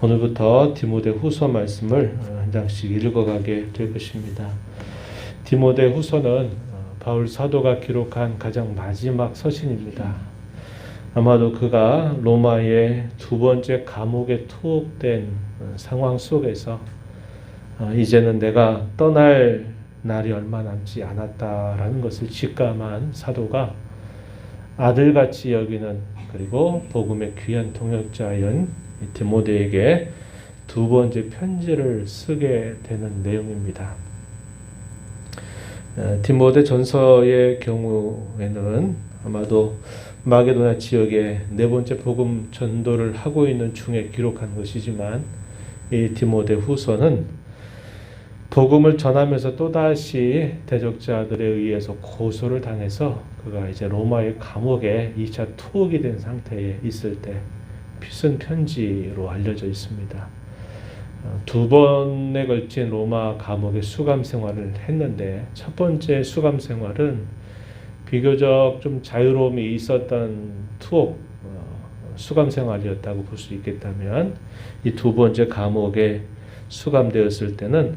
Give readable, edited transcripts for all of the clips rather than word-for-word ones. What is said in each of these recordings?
오늘부터 디모데후서 말씀을 한 장씩 읽어가게 될 것입니다. 디모데후서는 바울 사도가 기록한 가장 마지막 서신입니다. 아마도 그가 로마의 두 번째 감옥에 투옥된 상황 속에서 이제는 내가 떠날 날이 얼마 남지 않았다라는 것을 직감한 사도가 아들같이 여기는, 그리고 복음의 귀한 동역자인 디모데에게 두 번째 편지를 쓰게 되는 내용입니다. 디모데 전서의 경우에는 아마도 마게도냐 지역에 네 번째 복음 전도를 하고 있는 중에 기록한 것이지만, 이 디모데 후서는 복음을 전하면서 또다시 대적자들에 의해서 고소를 당해서 그가 이제 로마의 감옥에 2차 투옥이 된 상태에 있을 때 쓴 편지로 알려져 있습니다. 두 번에 걸친 로마 감옥의 수감 생활을 했는데, 첫 번째 수감 생활은 비교적 좀 자유로움이 있었던 투옥 수감 생활이었다고 볼 수 있겠다면, 이 두 번째 감옥에 수감되었을 때는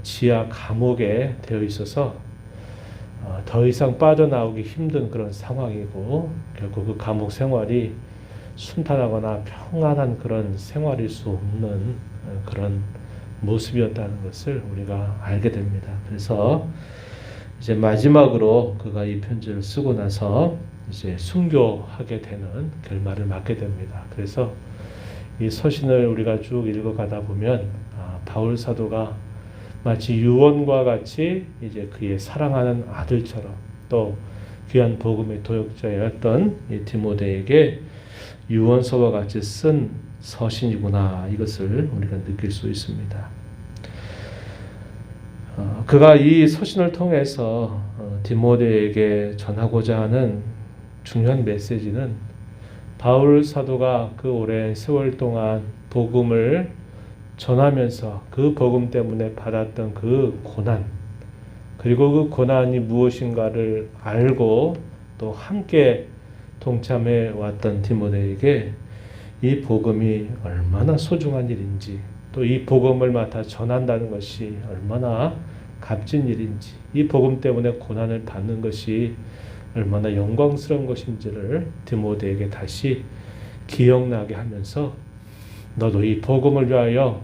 지하 감옥에 되어 있어서 더 이상 빠져나오기 힘든 그런 상황이고, 결국 그 감옥 생활이 순탄하거나 평안한 그런 생활일 수 없는 그런 모습이었다는 것을 우리가 알게 됩니다. 그래서 이제 마지막으로 그가 이 편지를 쓰고 나서 이제 순교하게 되는 결말을 맞게 됩니다. 그래서 이 서신을 우리가 쭉 읽어가다 보면 바울 사도가 마치 유언과 같이 이제 그의 사랑하는 아들처럼 또 귀한 복음의 도역자였던 이 디모데에게 유언서와 같이 쓴 서신이구나, 이것을 우리가 느낄 수 있습니다. 그가 이 서신을 통해서 디모데에게 전하고자 하는 중요한 메시지는, 바울 사도가 그 오랜 세월 동안 복음을 전하면서 그 복음 때문에 받았던 그 고난, 그리고 그 고난이 무엇인가를 알고 또 함께 동참해 왔던 디모데에게 이 복음이 얼마나 소중한 일인지, 또 이 복음을 맡아 전한다는 것이 얼마나 값진 일인지, 이 복음 때문에 고난을 받는 것이 얼마나 영광스러운 것인지를 디모데에게 다시 기억나게 하면서, 너도 이 복음을 위하여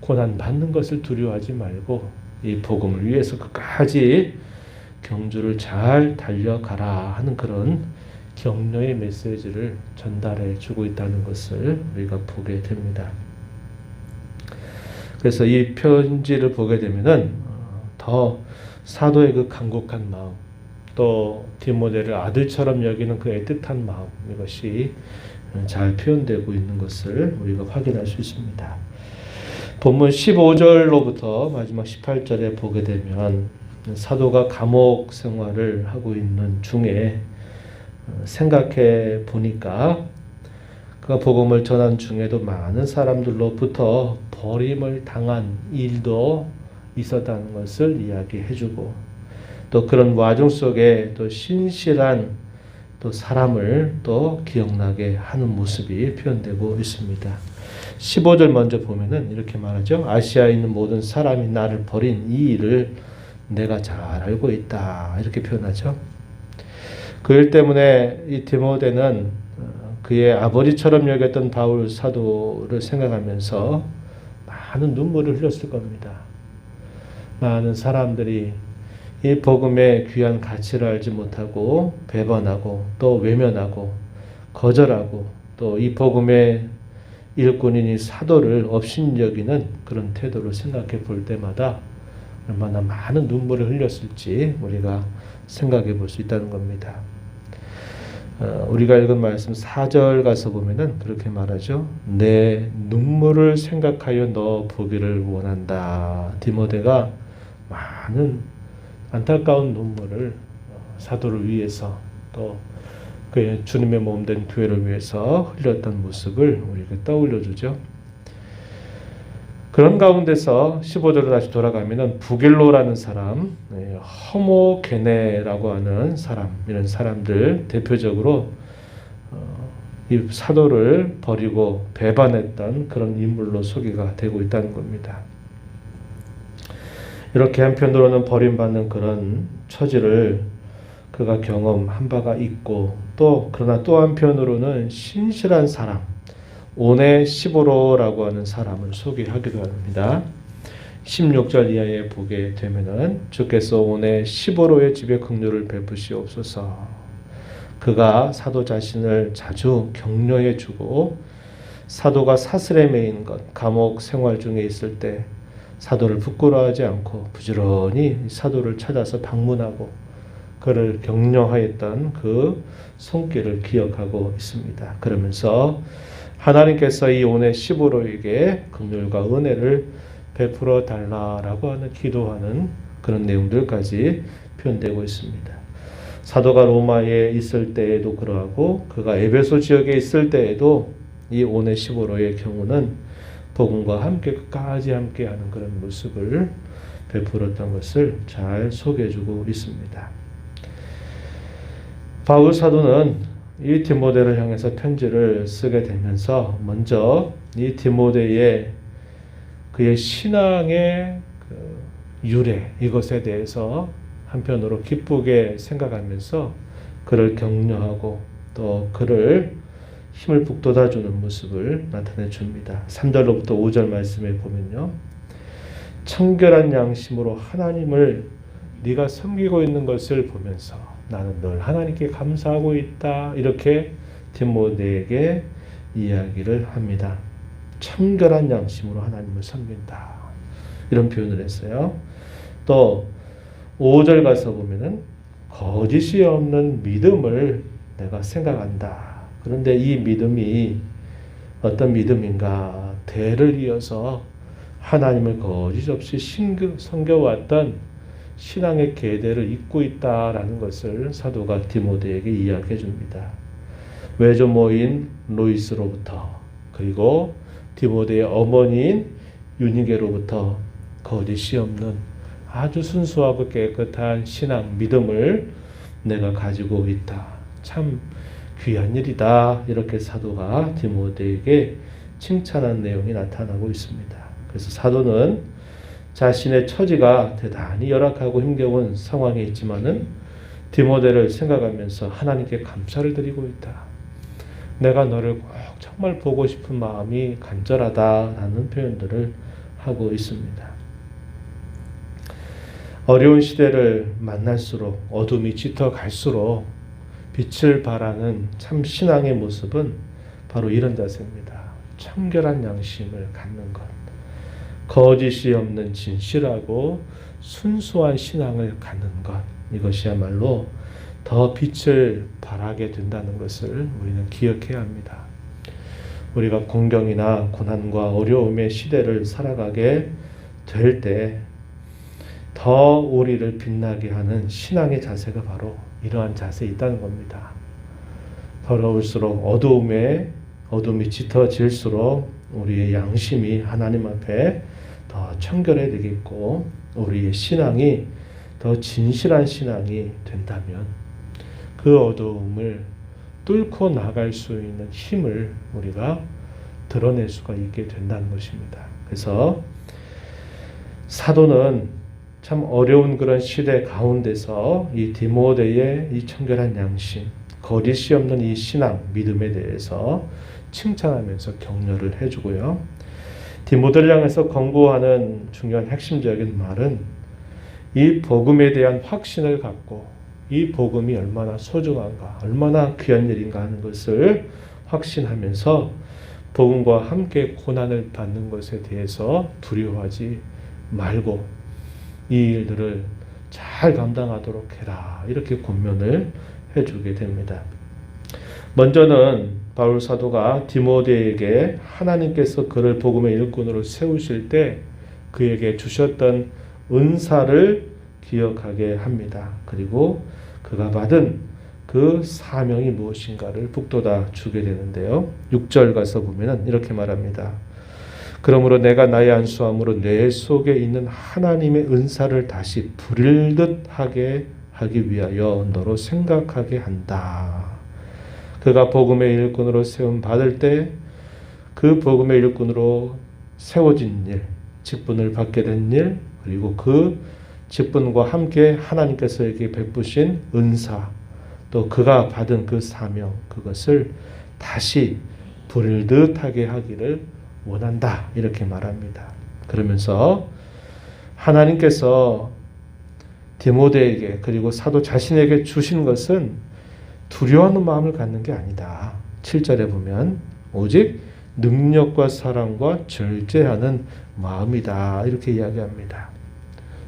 고난 받는 것을 두려워하지 말고 이 복음을 위해서 끝까지 경주를 잘 달려가라 하는 그런 격려의 메시지를 전달해 주고 있다는 것을 우리가 보게 됩니다. 그래서 이 편지를 보게 되면은 더 사도의 그 간곡한 마음, 또 디모데를 아들처럼 여기는 그 애틋한 마음, 이것이 잘 표현되고 있는 것을 우리가 확인할 수 있습니다. 본문 15절로부터 마지막 18절에 보게 되면, 사도가 감옥 생활을 하고 있는 중에 생각해 보니까 그가 복음을 전한 중에도 많은 사람들로부터 버림을 당한 일도 있었다는 것을 이야기해주고, 또 그런 와중 속에 또 신실한 또 사람을 또 기억나게 하는 모습이 표현되고 있습니다. 15절 먼저 보면은 이렇게 말하죠. 아시아에 있는 모든 사람이 나를 버린 이 일을 내가 잘 알고 있다, 이렇게 표현하죠. 그 일 때문에 이 디모데는 그의 아버지처럼 여겼던 바울 사도를 생각하면서 많은 눈물을 흘렸을 겁니다. 많은 사람들이 이 복음의 귀한 가치를 알지 못하고 배반하고 또 외면하고 거절하고, 또 이 복음의 일꾼인 이 사도를 업신여기는 그런 태도를 생각해 볼 때마다 얼마나 많은 눈물을 흘렸을지 우리가 생각해 볼 수 있다는 겁니다. 우리가 읽은 말씀 4절 가서 보면은 그렇게 말하죠. 내 눈물을 생각하여 너 보기를 원한다. 디모데가 많은 안타까운 눈물을 사도를 위해서, 또 그의 주님의 몸된 교회를 위해서 흘렸던 모습을 우리가 떠올려 주죠. 그런 가운데서 15절로 다시 돌아가면은 부길로라는 사람, 허모게네라고 하는 사람, 이런 사람들 대표적으로 이 사도를 버리고 배반했던 그런 인물로 소개가 되고 있다는 겁니다. 이렇게 한편으로는 버림받는 그런 처지를 그가 경험한 바가 있고, 그러나 또 한편으로는 신실한 사람, 오네시보로라고 하는 사람을 소개하기도 합니다. 16절 이하에 보게 되면은 주께서 오네시보로의 집에 긍휼을 베푸시옵소서. 그가 사도 자신을 자주 격려해 주고, 사도가 사슬에 매인 것, 감옥 생활 중에 있을 때 사도를 부끄러워하지 않고 부지런히 사도를 찾아서 방문하고 그를 격려하였던 그 손길을 기억하고 있습니다. 그러면서 하나님께서 이 오네시보로에게 긍휼과 은혜를 베풀어 달라라고 하는 기도하는 그런 내용들까지 표현되고 있습니다. 사도가 로마에 있을 때에도 그러하고 그가 에베소 지역에 있을 때에도 이 오네시보로의 경우는 복음과 함께 끝까지 함께하는 그런 모습을 베풀었던 것을 잘 소개해주고 있습니다. 바울 사도는 이 디모데를 향해서 편지를 쓰게 되면서 먼저 이 디모데의 그의 신앙의 유래, 이것에 대해서 한편으로 기쁘게 생각하면서 그를 격려하고 또 그를 힘을 북돋아주는 모습을 나타내 줍니다. 3절로부터 5절 말씀에 보면요, 청결한 양심으로 하나님을 네가 섬기고 있는 것을 보면서 나는 늘 하나님께 감사하고 있다, 이렇게 디모데에게 이야기를 합니다. 청결한 양심으로 하나님을 섬긴다, 이런 표현을 했어요. 또 5절 가서 보면은 거짓이 없는 믿음을 내가 생각한다. 그런데 이 믿음이 어떤 믿음인가? 대를 이어서 하나님을 거짓 없이 섬겨왔던 신앙의 계대를 잇고 있다라는 것을 사도가 디모데에게 이야기해 줍니다. 외조모인 로이스로부터, 그리고 디모데의 어머니인 유니게로부터 거짓이 없는 아주 순수하고 깨끗한 신앙, 믿음을 내가 가지고 있다. 참 귀한 일이다. 이렇게 사도가 디모데에게 칭찬한 내용이 나타나고 있습니다. 그래서 사도는 자신의 처지가 대단히 열악하고 힘겨운 상황에 있지만은 디모데를 생각하면서 하나님께 감사를 드리고 있다. 내가 너를 꼭 정말 보고 싶은 마음이 간절하다라는 표현들을 하고 있습니다. 어려운 시대를 만날수록 어둠이 짙어갈수록 빛을 발하는 참 신앙의 모습은 바로 이런 자세입니다. 청결한 양심을 갖는 것, 거짓이 없는 진실하고 순수한 신앙을 갖는 것, 이것이야말로 더 빛을 발하게 된다는 것을 우리는 기억해야 합니다. 우리가 공경이나 고난과 어려움의 시대를 살아가게 될 때 더 우리를 빛나게 하는 신앙의 자세가 바로 이러한 자세에 있다는 겁니다. 더러울수록 어둠이 짙어질수록 우리의 양심이 하나님 앞에 더 청결해지겠고 우리의 신앙이 더 진실한 신앙이 된다면 그 어두움을 뚫고 나갈 수 있는 힘을 우리가 드러낼 수가 있게 된다는 것입니다. 그래서 사도는 참 어려운 그런 시대 가운데서 이 디모데의 이 청결한 양심, 거짓이 없는 이 신앙, 믿음에 대해서 칭찬하면서 격려를 해주고요. 디모데를 향해서 권고하는 중요한 핵심적인 말은 이 복음에 대한 확신을 갖고 이 복음이 얼마나 소중한가, 얼마나 귀한 일인가 하는 것을 확신하면서 복음과 함께 고난을 받는 것에 대해서 두려워하지 말고 이 일들을 잘 감당하도록 해라, 이렇게 권면을 해주게 됩니다. 먼저는 바울 사도가 디모데에게 하나님께서 그를 복음의 일꾼으로 세우실 때 그에게 주셨던 은사를 기억하게 합니다. 그리고 그가 받은 그 사명이 무엇인가를 북돋아 주게 되는데요. 6절 가서 보면 이렇게 말합니다. 그러므로 내가 나의 안수함으로 내 속에 있는 하나님의 은사를 다시 부릴 듯 하게 하기 위하여 너로 생각하게 한다. 그가 복음의 일꾼으로 세움 받을 때 그 복음의 일꾼으로 세워진 일, 직분을 받게 된 일, 그리고 그 직분과 함께 하나님께서 에게 베푸신 은사, 또 그가 받은 그 사명, 그것을 다시 불듯하게 하기를 원한다, 이렇게 말합니다. 그러면서 하나님께서 디모데에게 그리고 사도 자신에게 주신 것은 두려워하는 마음을 갖는 게 아니다. 7절에 보면 오직 능력과 사랑과 절제하는 마음이다, 이렇게 이야기합니다.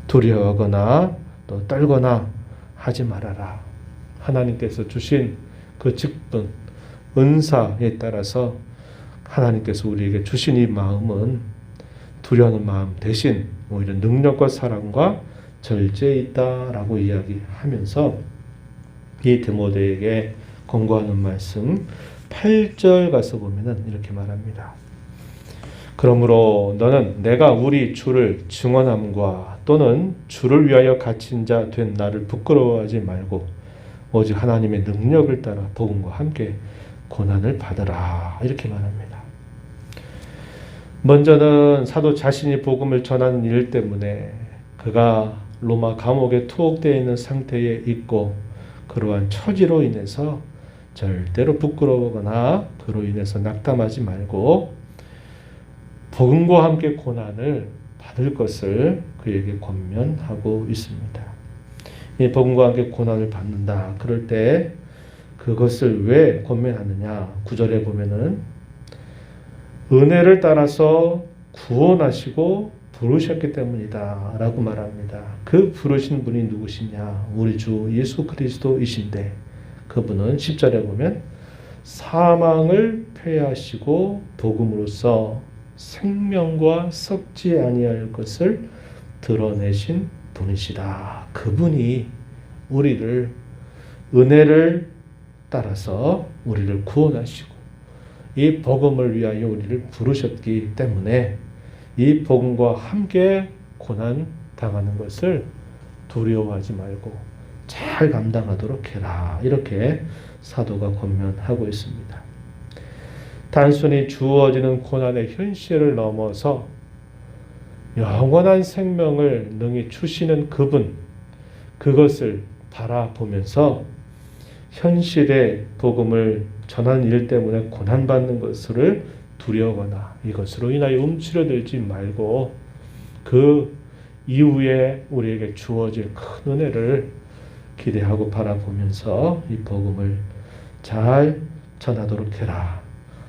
두려워하거나 또 떨거나 하지 말아라. 하나님께서 주신 그 직분, 은사에 따라서 하나님께서 우리에게 주신 이 마음은 두려워하는 마음 대신 오히려 능력과 사랑과 절제에 있다라고 이야기하면서 이 디모데에게 권고하는 말씀 8절 가서 보면은 이렇게 말합니다. 그러므로 너는 내가 우리 주를 증언함과 또는 주를 위하여 갇힌 자 된 나를 부끄러워하지 말고 오직 하나님의 능력을 따라 복음과 함께 고난을 받으라, 이렇게 말합니다. 먼저는 사도 자신이 복음을 전하는 일 때문에 그가 로마 감옥에 투옥되어 있는 상태에 있고 그러한 처지로 인해서 절대로 부끄러워하거나 그로 인해서 낙담하지 말고 복음과 함께 고난을 받을 것을 그에게 권면하고 있습니다. 이 복음과 함께 고난을 받는다. 그럴 때 그것을 왜 권면하느냐? 9절에 보면은 은혜를 따라서 구원하시고 부르셨기 때문이다 라고 말합니다. 그 부르신 분이 누구시냐? 우리 주 예수 그리스도이신데 그분은 10절에 보면 사망을 패하시고 복음으로써 생명과 썩지 아니할 것을 드러내신 분이시다. 그분이 우리를 은혜를 따라서 우리를 구원하시고 이 복음을 위하여 우리를 부르셨기 때문에 이 복음과 함께 고난 당하는 것을 두려워하지 말고 잘 감당하도록 해라. 이렇게 사도가 권면하고 있습니다. 단순히 주어지는 고난의 현실을 넘어서 영원한 생명을 능히 주시는 그분, 그것을 바라보면서 현실의 복음을 전하는 일 때문에 고난받는 것을 두려워하거나 이것으로 인하여 움츠러들지 말고 그 이후에 우리에게 주어질 큰 은혜를 기대하고 바라보면서 이 복음을 잘 전하도록 해라.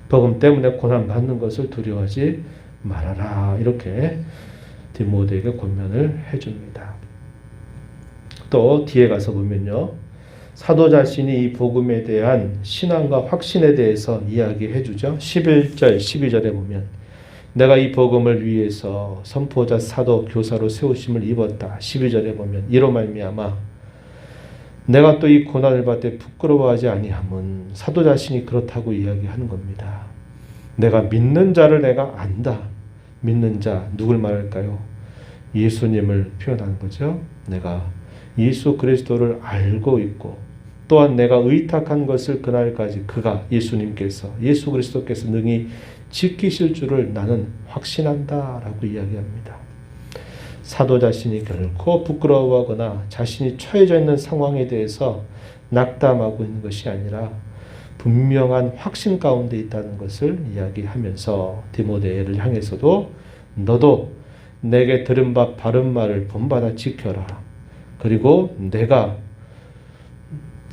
복음 때문에 고난받는 것을 두려워하지 말아라. 이렇게 디모데에게 권면을 해줍니다. 또 뒤에 가서 보면요. 사도 자신이 이 복음에 대한 신앙과 확신에 대해서 이야기해 주죠. 11절, 12절에 보면 내가 이 복음을 위해서 선포자, 사도, 교사로 세우심을 입었다. 12절에 보면 이로 말미암아 내가 또 이 고난을 받되 부끄러워하지 아니함은 사도 자신이 그렇다고 이야기하는 겁니다. 내가 믿는 자를 내가 안다. 믿는 자 누굴 말할까요? 예수님을 표현하는 거죠. 내가 예수 그리스도를 알고 있고 또한 내가 의탁한 것을 그날까지 그가 예수님께서 예수 그리스도께서 능히 지키실 줄을 나는 확신한다 라고 이야기합니다. 사도 자신이 결코 부끄러워하거나 자신이 처해져 있는 상황에 대해서 낙담하고 있는 것이 아니라 분명한 확신 가운데 있다는 것을 이야기하면서 디모데를 향해서도 너도 내게 들은 바 바른 말을 본받아 지켜라. 그리고 내가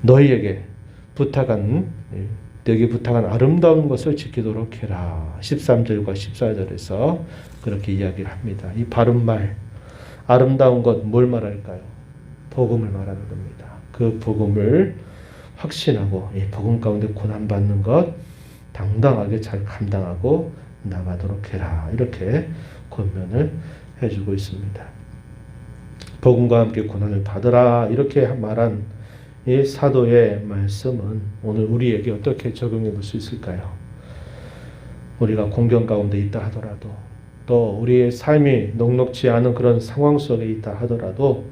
너희에게 내게 부탁한 아름다운 것을 지키도록 해라. 13절과 14절에서 그렇게 이야기를 합니다. 이 바른 말, 아름다운 것 뭘 말할까요? 복음을 말하는 겁니다. 그 복음을 확신하고 이 복음 가운데 고난받는 것 당당하게 잘 감당하고 나가도록 해라. 이렇게 권면을 해주고 있습니다. 복음과 함께 고난을 받으라. 이렇게 말한 이 사도의 말씀은 오늘 우리에게 어떻게 적용해 볼 수 있을까요? 우리가 공경 가운데 있다 하더라도 또 우리의 삶이 녹록지 않은 그런 상황 속에 있다 하더라도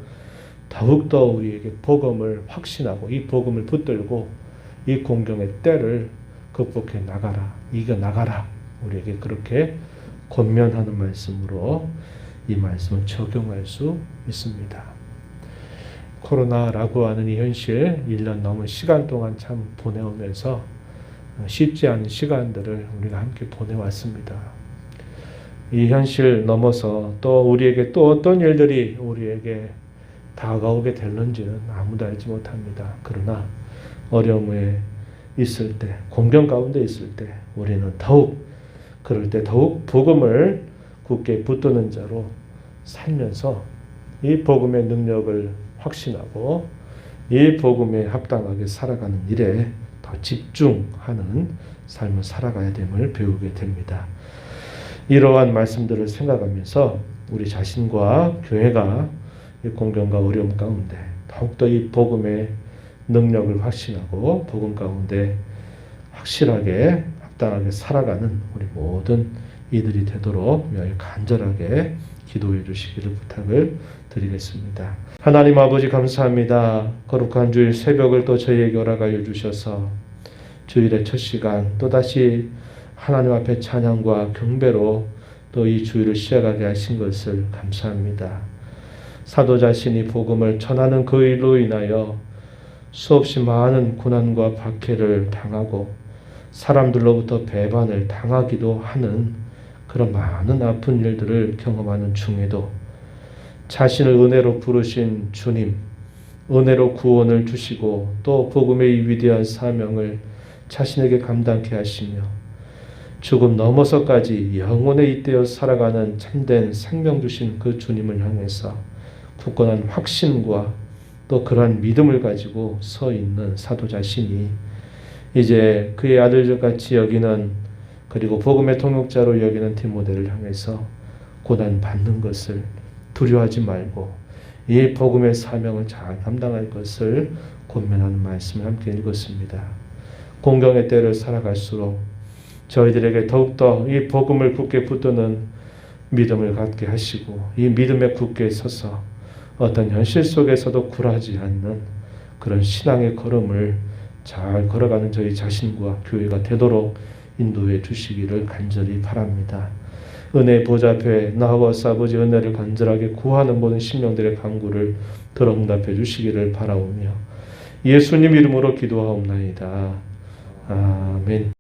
더욱더 우리에게 복음을 확신하고 이 복음을 붙들고 이 공경의 때를 극복해 나가라, 이겨 나가라. 우리에게 그렇게 권면하는 말씀으로 이 말씀을 적용할 수 있습니다. 코로나라고 하는 이 현실 1년 넘은 시간 동안 참 보내오면서 쉽지 않은 시간들을 우리가 함께 보내왔습니다. 이 현실 넘어서 또 우리에게 또 어떤 일들이 우리에게 다가오게 될는지는 아무도 알지 못합니다. 그러나 어려움에 있을 때, 공경 가운데 있을 때 우리는 그럴 때 더욱 복음을 굳게 붙드는 자로 살면서 이 복음의 능력을 확신하고 이 복음에 합당하게 살아가는 일에 더 집중하는 삶을 살아가야 됨을 배우게 됩니다. 이러한 말씀들을 생각하면서 우리 자신과 교회가 이 공경과 어려움 가운데 더욱더 이 복음의 능력을 확신하고 복음 가운데 확실하게 합당하게 살아가는 우리 모든 이들이 되도록 간절하게 기도해 주시기를 부탁을 드리겠습니다. 하나님 아버지 감사합니다. 거룩한 주일 새벽을 또 저희에게 허락하여 주셔서 주일의 첫 시간 또다시 하나님 앞에 찬양과 경배로 또 이 주일을 시작하게 하신 것을 감사합니다. 사도 자신이 복음을 전하는 그 일로 인하여 수없이 많은 고난과 박해를 당하고 사람들로부터 배반을 당하기도 하는 그런 많은 아픈 일들을 경험하는 중에도 자신을 은혜로 부르신 주님, 은혜로 구원을 주시고 또 복음의 이 위대한 사명을 자신에게 감당케 하시며 죽음 넘어서까지 영원에 잇대어 살아가는 참된 생명 주신 그 주님을 향해서 굳건한 확신과 또 그러한 믿음을 가지고 서 있는 사도 자신이 이제 그의 아들같이 여기는 그리고 복음의 통역자로 여기는 디모데를 향해서 고난받는 것을 두려워하지 말고 이 복음의 사명을 잘 감당할 것을 권면하는 말씀을 함께 읽었습니다. 공경의 때를 살아갈수록 저희들에게 더욱더 이 복음을 굳게 붙드는 믿음을 갖게 하시고 이 믿음에 굳게 서서 어떤 현실 속에서도 굴하지 않는 그런 신앙의 걸음을 잘 걸어가는 저희 자신과 교회가 되도록 인도해 주시기를 간절히 바랍니다. 은혜 보좌 앞에 나와서 아버지 은혜를 간절하게 구하는 모든 심령들의 간구를 들어 응답해 주시기를 바라오며 예수님 이름으로 기도하옵나이다. 아멘.